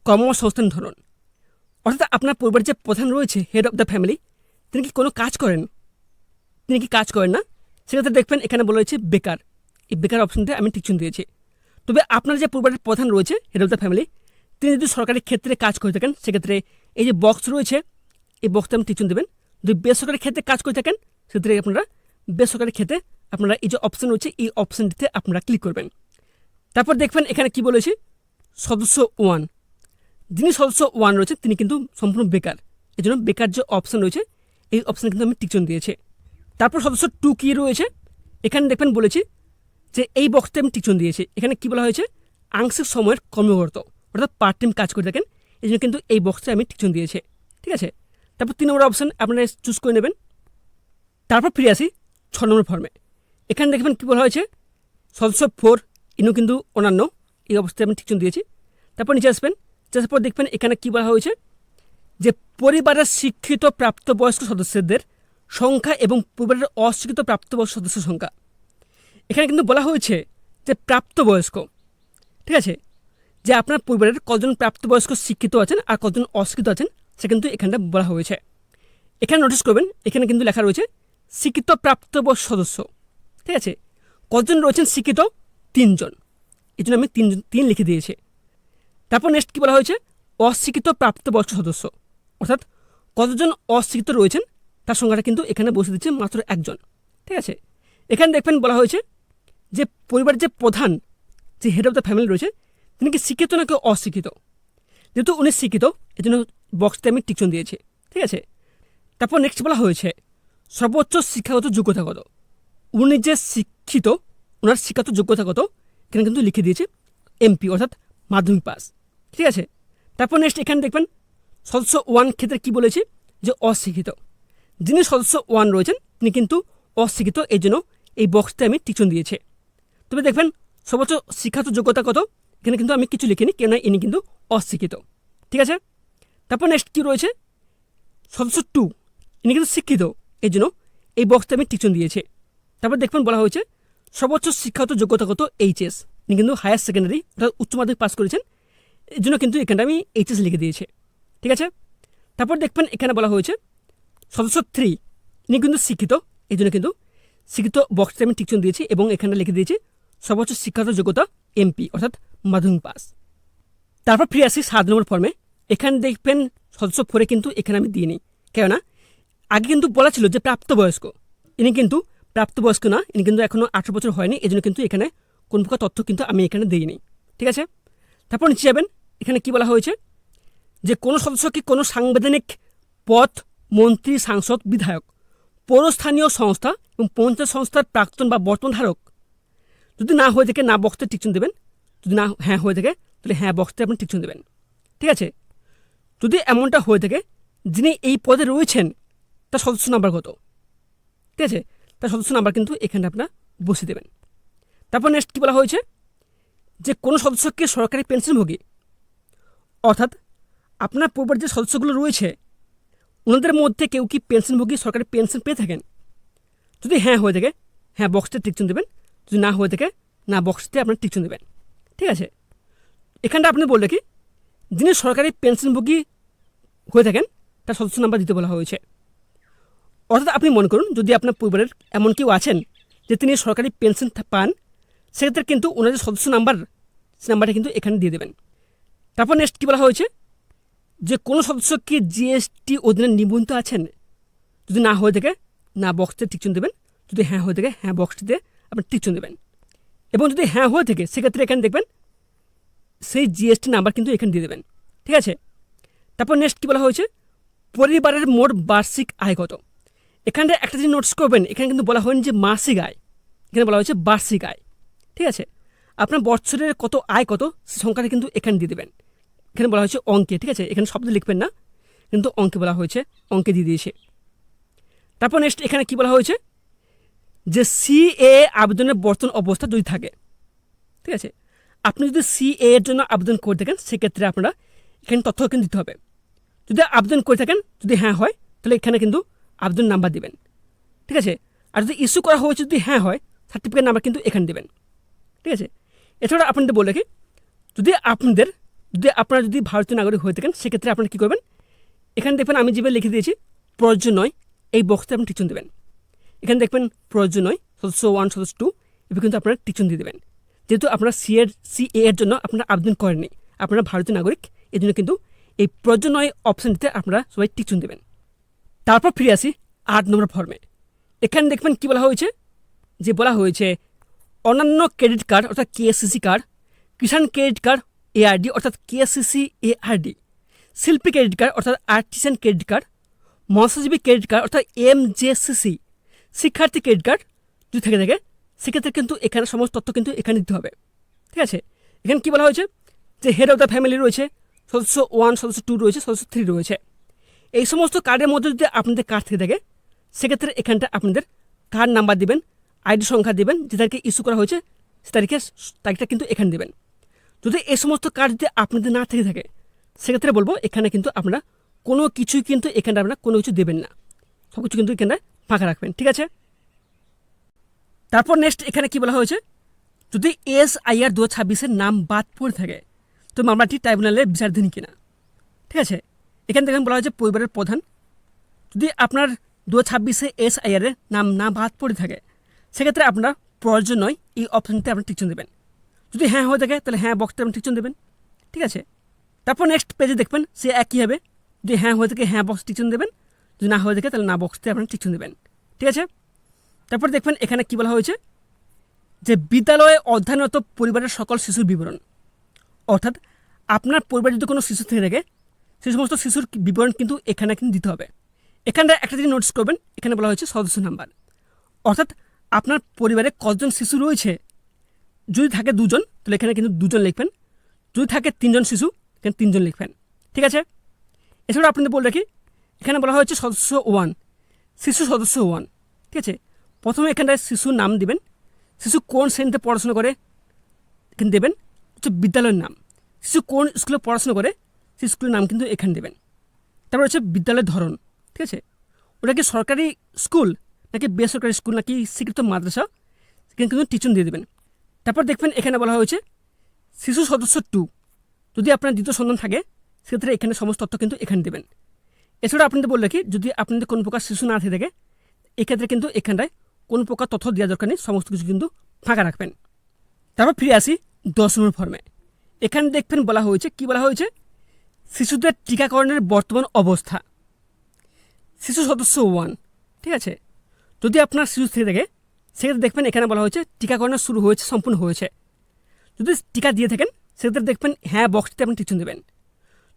কর্মসংস্থান ধরন। অর্থাৎ আপনার পরিবারের যে প্রধান রয়েছে হেড অফ দ্য ফ্যামিলি, তিনি কি কোনো কাজ করেন, তিনি কি কাজ করেন না, সেক্ষেত্রে দেখবেন এখানে বলা হয়েছে বেকার। এই বেকার অপশানতে আমি টিক চিহ্ন দিয়েছি। তবে আপনার যে পরিবারের প্রধান রয়েছে হেড অফ দ্য ফ্যামিলি, তিনি যদি সরকারি ক্ষেত্রে কাজ করে থাকেন সেক্ষেত্রে এই যে বক্স রয়েছে এই বক্সটা আপনি টিক চিহ্ন দেবেন। যদি বেসরকারি ক্ষেত্রে কাজ করে থাকেন সেক্ষেত্রে আপনারা বেসরকারি ক্ষেত্রে আপনারা এই যে অপশান রয়েছে এই অপশানটিতে আপনারা ক্লিক করবেন। তারপর দেখবেন এখানে কি বলেছে সদস্য 1, যিনি সদস্য 1 রয়েছে তিনি কিন্তু সম্পূর্ণ বেকার, এই জন্য বেকার যে অপশান রয়েছে এই অপশানে কিন্তু আমি টিক চিহ্ন দিয়েছি। তারপর সদস্য 2 কি রয়েছে এখানে দেখবেন বলেছি যে এই বক্সতে আমি টিক চিহ্ন দিয়েছি। এখানে কি বলা হয়েছে আংশিক সময়ের কর্মরত, অর্থাৎ পার্ট টাইম কাজ করে থাকেন, এই জন্য কিন্তু এই বক্সে আমি টিক চিহ্ন দিয়েছি। ঠিক আছে। তারপর 3 নম্বর অপশান আপনারা চুজ করে নেবেন। তারপর ফিরে আসি 6 নম্বর ফর্মে। এখানে দেখবেন কী বলা হয়েছে সদস্য 4 ইনও কিন্তু অন্যান্য, এই অবস্থায় আমি টিক চিহ্ন দিয়েছি। তারপর নিচে আসবেন, যার পর দেখবেন এখানে কী বলা হয়েছে যে পরিবারের শিক্ষিত প্রাপ্তবয়স্ক সদস্যদের সংখ্যা এবং পরিবারের অশিক্ষিত প্রাপ্তবয়স্ক সদস্যের সংখ্যা। এখানে কিন্তু বলা হয়েছে যে প্রাপ্তবয়স্ক। ঠিক আছে। যে আপনার পরিবারের কজন প্রাপ্তবয়স্ক শিক্ষিত আছেন আর কজন অশিক্ষিত আছেন সে কিন্তু এখানটা বলা হয়েছে। এখানে নোটিস করবেন এখানে কিন্তু লেখা রয়েছে শিক্ষিত প্রাপ্তবয়স্ক সদস্য। ঠিক আছে। কজন রয়েছেন শিক্ষিত 3 জন, এই জন্য আমি 3 লিখে দিয়েছি। তারপর নেক্সট কী বলা হয়েছে অশিক্ষিত প্রাপ্তবয়স্ক সদস্য, অর্থাৎ কতজন অশিক্ষিত রয়েছেন তার সংখ্যাটা কিন্তু এখানে বসে দিচ্ছে মাত্র 1 জন। ঠিক আছে। এখানে দেখবেন বলা হয়েছে যে পরিবারের যে প্রধান যে হেড অফ দ্য ফ্যামিলি রয়েছে তিনি কি শিক্ষিত নাকি অশিক্ষিত। যেহেতু উনি শিক্ষিত এই জন্য বক্সতে আমি টিক চিহ্ন দিয়েছি। ঠিক আছে। তারপর নেক্সট বলা হয়েছে সর্বোচ্চ শিক্ষাগত যোগ্যতা কত। উনি যে শিক্ষিত ওনার শিক্ষাগত যোগ্যতা কত এখানে কিন্তু লিখে দিয়েছে MP, অর্থাৎ মাধ্যমিক পাস। ঠিক আছে। তারপর নেক্সট এখানে দেখবেন সদস্য 1 ক্ষেত্রে কি বলেছি যে অশিক্ষিত। যিনি সদস্য 1 রয়েছেন তিনি কিন্তু অশিক্ষিত, এই জন্য এই বক্সতে আমি টিক চিহ্ন দিয়েছি। তবে দেখবেন সর্বোচ্চ শিক্ষাগত যোগ্যতা কত এখানে কিন্তু আমি কিছু লিখিনি, কেন ইনি কিন্তু অশিক্ষিত। ঠিক আছে। তারপর নেক্সট কী রয়েছে সদস্য 2 ইনি কিন্তু শিক্ষিত, এই জন্য এই বক্সতে আমি টিক চিহ্ন দিয়েছি। তারপর দেখবেন বলা হয়েছে সর্বোচ্চ শিক্ষাগত যোগ্যতা কত HS, ইনি কিন্তু হায়ার সেকেন্ডারি অর্থাৎ উচ্চ মাধ্যমিক পাস করেছেন, এই জন্য কিন্তু এখানটা আমি HS লিখে দিয়েছি। ঠিক আছে। তারপর দেখবেন এখানে বলা হয়েছে সদস্য 3 ইনি কিন্তু শিক্ষিত, এই জন্য কিন্তু শিক্ষিত বক্সে আমি টিকচিহ্ন দিয়েছি এবং এখানে লিখে দিয়েছি সর্বোচ্চ শিক্ষাগত যোগ্যতা এমপি অর্থাৎ মাধ্যমিক পাস। তারপর ফিরে আসি 7 নম্বর ফর্মে। এখানে দেখবেন সদস্য ফোরে কিন্তু এখানে আমি দিইনি, কেননা আগে কিন্তু বলা ছিল যে প্রাপ্তবয়স্ক, ইনি কিন্তু প্রাপ্তবয়স্ক না, ইনি কিন্তু এখনও 18 বছর হয়নি, এই জন্য কিন্তু এখানে কোন প্রকার তথ্য কিন্তু আমি এখানে দিইনি। ঠিক আছে, তারপর নিচে যাবেন, এখানে কি বলা হয়েছে যে কোনো সদস্যকে কোনো সাংবিধানিক পদ, মন্ত্রী, সাংসদ, বিধায়ক, পৌরস্থানীয় সংস্থা এবং পঞ্চায়েত সংস্থার প্রাক্তন বা বর্তমান ধারক যদি না হয়ে থাকে না বক্সে টিকচিহ্ন দেবেন, যদি না হ্যাঁ হয়ে থাকে তাহলে হ্যাঁ বক্সে আপনি টিকচিহ্ন দেবেন। ঠিক আছে, যদি এমনটা হয়ে থাকে যিনি এই পদে রয়েছেন তার সদস্য নাম্বার কত, ঠিক আছে, তার সদস্য নাম্বার কিন্তু এখানে আপনার বসিয়ে দেবেন। তারপর নেক্সট কী বলা হয়েছে যে কোনো সদস্যকে সরকারি পেনশনভোগী, অর্থাৎ আপনার পরিবারের যে সদস্যগুলো রয়েছে ওনাদের মধ্যে কেউ কি পেনশনভোগী সরকারি পেনশন পেয়ে থাকেন, যদি হ্যাঁ হয়ে থাকে হ্যাঁ বক্সতে টিকচিহ্ন দেবেন, যদি না হয়ে থাকে না বক্সতে আপনার টিকচিহ্ন দেবেন। ঠিক আছে, এখানটা আপনি বললে কি যিনি সরকারি পেনশনভোগী হয়ে থাকেন তার সদস্য নাম্বার দিতে বলা হয়েছে। অর্থাৎ আপনি মনে করুন যদি আপনার পরিবারের এমন কেউ আছেন যে তিনি সরকারি পেনশন পান, সেক্ষেত্রে কিন্তু ওনাদের সদস্য নাম্বার, সে নাম্বারটা কিন্তু এখানে দিয়ে দেবেন। তারপর নেক্সট কী বলা হয়েছে যে কোনো সদস্য কি জিএসটি অধীনে নিবন্ধিত আছেন, যদি না হয়ে থাকে না বক্সতে টিকচিহ্ন দেবেন, যদি হ্যাঁ হয়ে থাকে হ্যাঁ বক্সটিতে আপনি টিকচিহ্ন দেবেন, এবং যদি হ্যাঁ হয়ে থাকে সেক্ষেত্রে এখানে দেখবেন সেই জিএসটি নাম্বার কিন্তু এখানে দিয়ে দেবেন। ঠিক আছে, তারপর নেক্সট কী বলা হয়েছে পরিবারের মোট বার্ষিক আয় কত। এখানে একটা জিনিস নোটিস করবেন, এখানে কিন্তু বলা হয়নি যে মাসিক আয়, এখানে বলা হয়েছে বার্ষিক আয়। ঠিক আছে, আপনার বছরের কত আয় কত সে সংখ্যাটা কিন্তু এখানে দিয়ে দেবেন। এখানে বলা হয়েছে অঙ্কে, ঠিক আছে, এখানে শব্দ লিখবেন না, কিন্তু অঙ্কে বলা হয়েছে, অঙ্কে দিয়ে দিয়েছে। তারপর নেক্সট এখানে কি বলা হয়েছে যে সিএ আবেদনের বর্তমান অবস্থা যদি থাকে, ঠিক আছে, আপনি যদি সিএ এর জন্য আবেদন করে থাকেন সেক্ষেত্রে আপনারা এখানে তথ্য কিন্তু দিতে হবে। যদি আবেদন করে থাকেন যদি হ্যাঁ হয় তাহলে এখানে কিন্তু আবেদন নাম্বার দিবেন। ঠিক আছে, আর যদি ইস্যু করা হয়েছে যদি হ্যাঁ হয় সার্টিফিকেট নাম্বার কিন্তু এখানে দেবেন। ঠিক আছে, এছাড়া আপনাদের বলে রাখি যদি আপনারা যদি ভারতীয় নাগরিক হয়ে থাকেন সেক্ষেত্রে আপনারা কী করবেন, এখানে দেখবেন আমি যেভাবে লিখে দিয়েছি প্রয়োজন নয় এই বক্সে আপনি টিকচিহ্ন দেবেন। এখানে দেখবেন প্রয়োজন নয় সদস্য 1 সদস্য 2 এবার কিন্তু আপনারা টিকচিহ্ন দিয়ে দেবেন, যেহেতু আপনারা সিএ এর জন্য আপনারা আবেদন করেননি, আপনারা ভারতীয় নাগরিক, এই জন্য কিন্তু এই প্রয়োজন নয় অপশানটিতে আপনারা সবাই টিকচিহ্ন দেবেন। তারপর ফিরে আসি 8 নম্বর ফর্মে। এখানে দেখবেন কী বলা হয়েছে যে বলা হয়েছে অন্যান্য ক্রেডিট কার্ড অর্থাৎ কেএসসিসি কার্ড, কিষাণ ক্রেডিট কার্ড এআরডি অর্থাৎ কেএসসিসি এআরডি, শিল্পী ক্রেডিট কার্ড অর্থাৎ আর্টিসান ক্রেডিট কার্ড, মৎস্যজীবী ক্রেডিট কার্ড অর্থাৎ এমজেসিসি, শিক্ষার্থী ক্রেডিট কার্ড যদি থেকে থাকে সেক্ষেত্রে কিন্তু এখানে সমস্ত তথ্য কিন্তু এখানে দিতে হবে। ঠিক আছে, এখানে কী বলা হয়েছে যে হেড অফ দ্য ফ্যামিলি রয়েছে, সদস্য 1 সদস্য 2 রয়েছে, সদস্য 3 রয়েছে। এই সমস্ত কার্ডের মধ্যে যদি আপনাদের কার্ড থেকে থাকে সেক্ষেত্রে এখানটা আপনাদের কার্ড নাম্বার দিবেন, আইডি সংখ্যা দিবেন, যে তারিখে ইস্যু করা হয়েছে সে তারিখটা কিন্তু এখানে দেবেন। যদি এই সমস্ত কার্ড যদি আপনাদের না থেকে থাকে সেক্ষেত্রে বলবো এখানে কিন্তু আপনারা কোনো কিছুই কিন্তু এখানে আপনারা কোনো কিছু দেবেন না, সব কিছু কিন্তু এখানে ফাঁকা রাখবেন। ঠিক আছে, তারপর নেক্সট এখানে কি বলা হয়েছে যদি এসআইআর 2026 নাম বাদ পড়ে থাকে তো মামলাটি ট্রাইব্যুনালের বিচারাধীন কিনা। ঠিক আছে, এখানে দেখেন বলা হয়েছে পরিবারের প্রধান, যদি আপনার 2026 এসআইআর নাম না বাদ পড়ে থাকে সেক্ষেত্রে আপনারা প্রয়োজন নয় এই অপশানটিতে আপনার টিকচিহ্ন দেবেন, যদি হ্যাঁ হয়ে থাকে তাহলে হ্যাঁ বক্সতে আপনি টিকচিহ্ন দেবেন। ঠিক আছে, তারপর নেক্সট পেজে দেখবেন সে একই হবে, যদি হ্যাঁ হয়ে থাকে হ্যাঁ বক্স টিকচিহ্ন দেবেন, যদি না হয়ে থাকে তাহলে না বক্সতে আপনার টিকচিহ্ন দেবেন। ঠিক আছে, তারপর দেখবেন এখানে কি বলা হয়েছে যে বিদ্যালয়ে অধ্যয়নরত পরিবারের সকল শিশুর বিবরণ, অর্থাৎ আপনার পরিবারে যদি কোনো শিশু থেকে থাকে সেই সমস্ত শিশুর বিবরণ কিন্তু এখানে কিন্তু দিতে হবে। এখানে একটা জিনিস নোটিস করবেন, এখানে বলা হয়েছে সদস্য নাম্বার, অর্থাৎ আপনার পরিবারে কতজন শিশু রয়েছে, যদি থাকে 2 জন তাহলে এখানে কিন্তু 2 জন লিখবেন, যদি থাকে 3 জন শিশু এখানে 3 জন লিখবেন। ঠিক আছে, এছাড়াও আপনাদের বলে রাখি এখানে বলা হয়েছে সদস্য 1 শিশু সদস্য 1। ঠিক আছে, প্রথমে এখানটায় শিশুর নাম দিবেন, শিশু কোন শ্রেণীতে পড়াশোনা করে এখানে দেবেন, হচ্ছে বিদ্যালয়ের নাম, শিশু কোন স্কুলে পড়াশোনা করে সেই স্কুলের নাম কিন্তু এখানে দেবেন। তারপর হচ্ছে বিদ্যালয়ের ধরন, ঠিক আছে, ওটা কি সরকারি স্কুল নাকি বেসরকারি স্কুল নাকি স্বীকৃত মাদ্রাসা এখানে কিন্তু টিচন দিয়ে দেবেন। তারপর দেখবেন এখানে বলা হয়েছে শিশু সদস্য 2, যদি আপনার দ্বিতীয় সন্তান থাকে সেক্ষেত্রে এখানে সমস্ত তথ্য কিন্তু এখানে দেবেন। এছাড়া আপনাদের বলে রাখি যদি আপনাদের কোনো প্রকার শিশু না থেকে থাকে এক্ষেত্রে কিন্তু এখানটায় কোনো প্রকার তথ্য দেওয়া দরকার নেই, সমস্ত কিছু কিন্তু ফাঁকা রাখবেন। তারপর ফিরে আসি 10 নম্বর ফর্মে। এখানে দেখবেন বলা হয়েছে, কি বলা হয়েছে, শিশুদের টিকাকরণের বর্তমান অবস্থা। শিশু সদস্য 1, ঠিক আছে। যদি আপনার শিশু থেকে থাকে সেক্ষেত্রে দেখবেন এখানে বলা হয়েছে টিকাকরণ শুরু হয়েছে, সম্পূর্ণ হয়েছে। যদি টিকা দিয়ে থাকেন সেক্ষেত্রে দেখবেন হ্যাঁ বক্সটিতে আপনি টিক চিহ্ন দেবেন।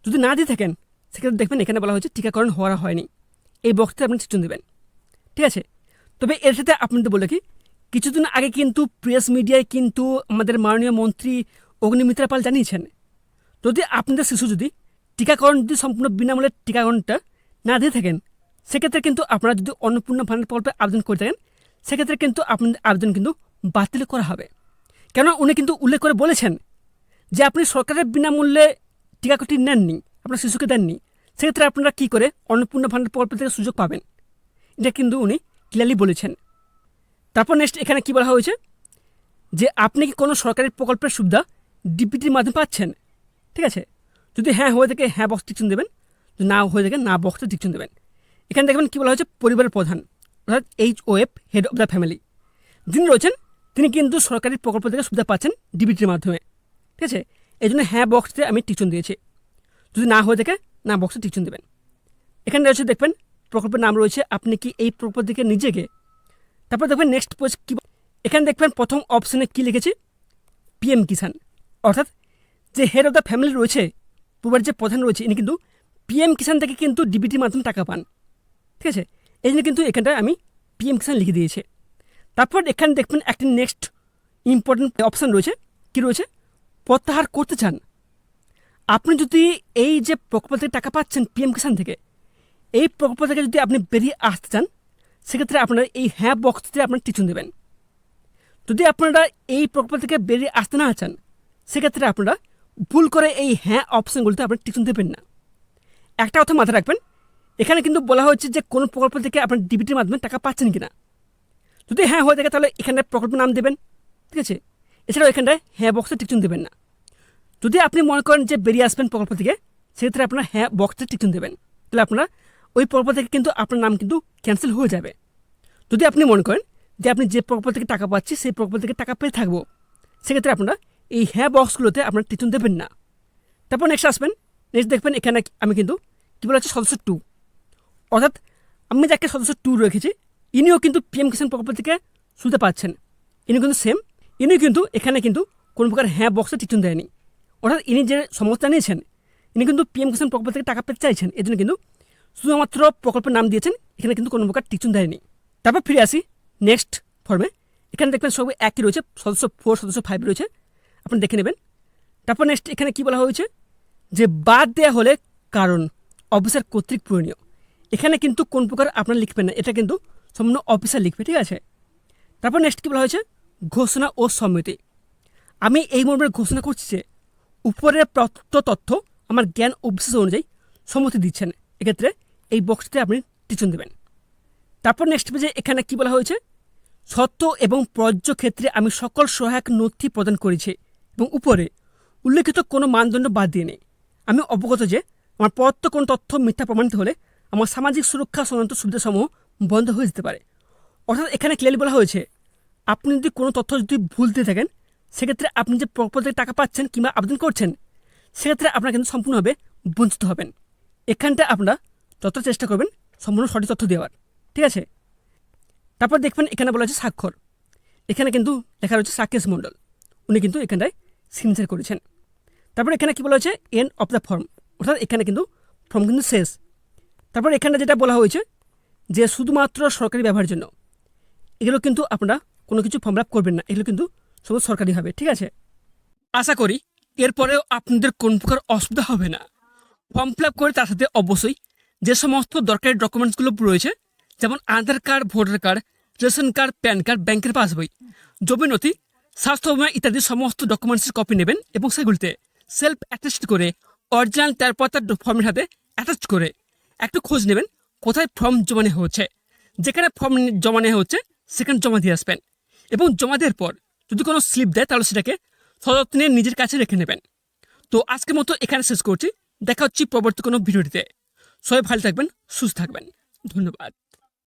যদি না দিয়ে থাকেন সেক্ষেত্রে দেখবেন এখানে বলা হয়েছে টিকাকরণ হয়নি, এই বক্সটিতে আপনি টিক চিহ্ন দেবেন, ঠিক আছে। তবে এর সাথে আপনাদের বলে কি, কিছুদিন আগে কিন্তু প্রেস মিডিয়ায় কিন্তু আমাদের মাননীয় মন্ত্রী অগ্নিমিত্রা পাল জানিয়েছেন, যদি আপনাদের শিশু যদি টিকাকরণ যদি সম্পূর্ণ বিনামূল্যে টিকাকরণটা না দিয়ে থাকেন সেক্ষেত্রে কিন্তু আপনারা যদি অন্নপূর্ণা ভাণ্ডার প্রকল্পে আবেদন করে থাকেন সেক্ষেত্রে কিন্তু আপনাদের আবেদন কিন্তু বাতিল করা হবে। কেন উনি কিন্তু উল্লেখ করে বলেছেন যে আপনি সরকারের বিনামূল্যে টিকাটি নেননি, আপনার শিশুকে দেননি, সেক্ষেত্রে আপনারা কী করে অন্নপূর্ণা ভাণ্ডার প্রকল্প থেকে সুযোগ পাবেন, এটা কিন্তু উনি ক্লিয়ারলি বলেছেন। তারপর নেক্সট এখানে কি বলা হয়েছে যে আপনি কি কোনো সরকারি প্রকল্পের সুবিধা ডিপিটির মাধ্যমে পাচ্ছেন, ঠিক আছে। যদি হ্যাঁ হয়ে থাকে হ্যাঁ বক্স টিকচিহ্ন দেবেন, যদি না হয়ে থাকে না বক্সে টিকচিহ্ন দেবেন। এখানে দেখবেন কী বলা হয়েছে পরিবারের প্রধান অর্থাৎ HOF, head of the family, যিনি রয়েছেন তিনি কিন্তু সরকারি প্রকল্প থেকে সুবিধা পাচ্ছেন ডিবিটির মাধ্যমে, ঠিক আছে। এই জন্য হ্যাঁ বক্সে আমি টিকচিহ্ন দিয়েছি। যদি না হয়ে থাকে না বক্সে টিকচিহ্ন দেবেন। এখানে রয়েছে দেখবেন প্রকল্পের নাম রয়েছে, আপনি কি এই প্রকল্প থেকে নিজেকে। তারপর দেখবেন নেক্সট পেজ কি, এখানে দেখবেন প্রথম অপশনে কি লিখেছি PM কিষাণ, অর্থাৎ যে হেড অফ দ্য ফ্যামিলি রয়েছে, পরিবারের যে প্রধান রয়েছে ইনি কিন্তু PM কিষাণ থেকে কিন্তু ডিবিটির মাধ্যমে টাকা পান, ঠিক আছে। এই জন্য কিন্তু এখানটায় আমি PM কিষাণ লিখে দিয়েছি। তারপর এখানে দেখবেন একটি নেক্সট ইম্পর্টেন্ট অপশান রয়েছে, কি রয়েছে, প্রত্যাহার করতে চান। আপনি যদি এই যে প্রকল্প থেকে টাকা পাচ্ছেন PM কিষাণ থেকে, এই প্রকল্প থেকে যদি আপনি বেরিয়ে আসতে চান সেক্ষেত্রে আপনারা এই হ্যাঁ বক্সটিতে আপনার টিকচিহ্ন দেবেন। যদি আপনারা এই প্রকল্প থেকে বেরিয়ে আসতে না চান সেক্ষেত্রে আপনারা ভুল করে এই হ্যাঁ অপশানগুলিতে আপনার টিকচিহ্ন দেবেন না। একটা কথা মাথায় রাখবেন, এখানে কিন্তু বলা হচ্ছে যে কোন প্রকল্প থেকে আপনার ডিবিটির মাধ্যমে টাকা পাচ্ছেন কিনা। যদি হ্যাঁ হয়ে থাকে তাহলে এখানে প্রকল্পের নাম দেবেন, ঠিক আছে। এছাড়াও এখানটায় হ্যাঁ বক্সে টিকচিহ্ন দেবেন না। যদি আপনি মনে করেন যে বেরিয়ে আসবেন প্রকল্প থেকে সেক্ষেত্রে আপনারা হ্যাঁ বক্সে টিকচিহ্ন দেবেন, তাহলে আপনারা ওই প্রকল্প থেকে কিন্তু আপনার নাম কিন্তু ক্যান্সেল হয়ে যাবে। যদি আপনি মনে করেন যে আপনি যে প্রকল্প থেকে টাকা পাচ্ছি সেই প্রকল্প থেকে টাকা পেয়ে থাকবো সেক্ষেত্রে আপনারা এই হ্যাঁ বক্সগুলোতে আপনারা টিকচিহ্ন দেবেন না। তারপর নেক্সট আসবেন, নেক্সট দেখবেন এখানে আমি কিন্তু কী বলা হচ্ছে সদস্য 2, অর্থাৎ আমি যাকে সদস্য 2 রেখেছি ইনিও কিন্তু PM কিষাণ প্রকল্প থেকে শুনতে পাচ্ছেন, ইনি কিন্তু সেম, ইনি কিন্তু এখানে কিন্তু কোনো প্রকার হ্যাঁ বক্সে টিকচিহ্ন দেয়নি, অর্থাৎ ইনি যে সমস্যা নিয়েছেন ইনি কিন্তু PM কিষাণ প্রকল্প থেকে টাকা পেতে চাইছেন, এই জন্য কিন্তু শুধুমাত্র প্রকল্পের নাম দিয়েছেন, এখানে কিন্তু কোনো প্রকার টিকচিহ্ন দেয়নি। তারপর ফিরে আসি নেক্সট ফর্মে। এখানে দেখবেন সবই একই রয়েছে, সদস্য 4, সদস্য 5 রয়েছে, আপনি দেখে নেবেন। তারপর নেক্সট এখানে কি বলা হয়েছে যে বাদ দেওয়া হলে কারণ অফিসার কর্তৃক পূরণীয়। এখানে কিন্তু কোন প্রকার আপনারা লিখবেন না, এটা কিন্তু সম্পূর্ণ অফিসার লিখবে, ঠিক আছে। তারপর নেক্সট কী বলা হয়েছে ঘোষণা ও সম্মতি। আমি এই মর্মে ঘোষণা করছি যে উপরের প্রদত্ত তথ্য আমার জ্ঞান ও বিশ্বাস অনুযায়ী সম্মতি দিচ্ছেন, এক্ষেত্রে এই বক্সটিতে আপনি টিকচিহ্ন দেবেন। তারপর নেক্সট পেজে এখানে কি বলা হয়েছে সত্য এবং প্রযোজ্য ক্ষেত্রে আমি সকল সহায়ক নথি প্রদান করেছি এবং উপরে উল্লেখিত কোনো মানদণ্ড বাদ দিয়ে নেই। আমি অবগত যে আমার প্রদত্ত কোনো তথ্য মিথ্যা প্রমাণিত হলে আমার সামাজিক সুরক্ষা সংক্রান্ত সুবিধাসমূহ বন্ধ হয়ে যেতে পারে। অর্থাৎ এখানে ক্লিয়ারলি বলা হয়েছে আপনি যদি কোনো তথ্য যদি ভুল দিয়ে থাকেন সেক্ষেত্রে আপনি যে প্রকল্প থেকে টাকা পাচ্ছেন কিংবা আবেদন করছেন সেক্ষেত্রে আপনারা কিন্তু সম্পূর্ণভাবে বঞ্চিত হবেন। এখানটা আপনারা যত চেষ্টা করবেন সম্পূর্ণ সঠিক তথ্য দেওয়ার, ঠিক আছে। তারপর দেখবেন এখানে বলা হচ্ছে স্বাক্ষর, এখানে কিন্তু লেখা রয়েছে সাকেশ মণ্ডল, উনি কিন্তু এখানটায় সিগনেচার করেছেন। তারপর এখানে কি বলা হয়েছে এন্ড অফ দ্য ফর্ম, অর্থাৎ এখানে কিন্তু ফর্ম কিন্তু শেষ। তারপর এখানে যেটা বলা হয়েছে যে শুধুমাত্র সরকারি ব্যবহারের জন্য, এগুলো কিন্তু আপনারা কোনো কিছু ফর্ম ফিল আপ করবেন না, এগুলো কিন্তু সব সরকারি হবে, ঠিক আছে। আশা করি এরপরেও আপনাদের কোন প্রকার অসুবিধা হবে না। ফর্ম ফিল আপ করে তার সাথে অবশ্যই যে সমস্ত দরকারি ডকুমেন্টসগুলো রয়েছে যেমন Aadhaar card, voter card, ration card, PAN card, ব্যাংকের পাসবই, জমি নথি, স্বাস্থ্য বিমা ইত্যাদি সমস্ত ডকুমেন্টসের কপি নেবেন এবং সেগুলিতে সেলফ অ্যাটাচড করে অরিজিনাল তারপর তার ফর্মের সাথে অ্যাটাচ করে একটু খোঁজ নেবেন কোথায় ফর্ম জমা নেওয়া হচ্ছে। যেখানে ফর্ম জমা নেওয়া হচ্ছে সেখানে জমা দিয়ে আসবেন এবং জমা দেওয়ার পর যদি কোনো স্লিপ দেয় তাহলে সেটাকে সযত্নে নিজের কাছে রেখে নেবেন। তো আজকের মতো এখানে শেষ করছি, দেখা হচ্ছে পরবর্তী কোনো ভিডিওটিতে। সবাই ভালো থাকবেন, সুস্থ থাকবেন, ধন্যবাদ।